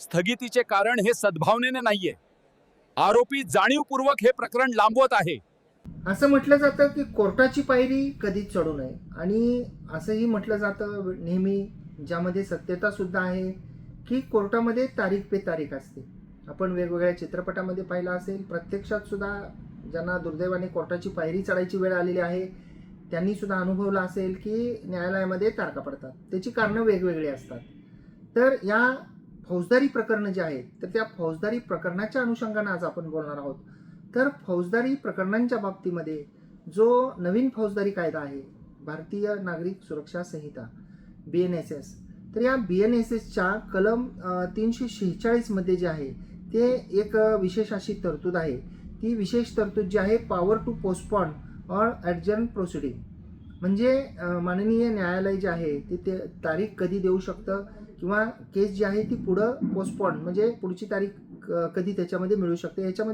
स्थगितीचे कारण हे सद्भावनेने नाहीये. आरोपी जाणीवपूर्वक हे प्रकरण लांबवत आहे. असं म्हटलं जातं की कोर्टाची पायरी कधीच चढू नये आणि असंही म्हटलं जातं नेहमी, ज्यामध्ये सत्यता सुद्धा आहे, की कोर्टामध्ये तारीख पे तारीख असते. आपण वेगवेगळ्या चित्रपटामध्ये पाहिलं असेल, प्रत्यक्षात सुद्धा ज्यांना दुर्दैवाने कोर्टाची पायरी चढायची वेळ आलेली आहे त्यांनी सुद्धा अनुभवलं असेल की न्यायालयामध्ये तारखा पडतात. त्याची कारणं वेगवेगळी असतात. तर या फौजदारी प्रकरणं जी आहेत, तर त्या फौजदारी प्रकरणाच्या अनुषंगानं आज आपण बोलणार आहोत. तर फौजदारी प्रकरणांच्या बाबतीमध्ये जो नवीन फौजदारी कायदा आहे, भारतीय नागरिक सुरक्षा संहिता BNSS, तर या BNSSच्या कलम 346 मध्ये जे आहे ते एक विशेष अशी तरतूद आहे. ती विशेष तरतूद जी आहे, power to postpone or adjourn proceeding, म्हणजे माननीय न्यायालय जे आहे ते तारीख कधी देऊ शकतं किंवा केस जी आहे ती पुढं पोस्टपॉन म्हणजे पुढची तारीख कधी त्याच्यामध्ये मिळू शकते, याच्यामध्ये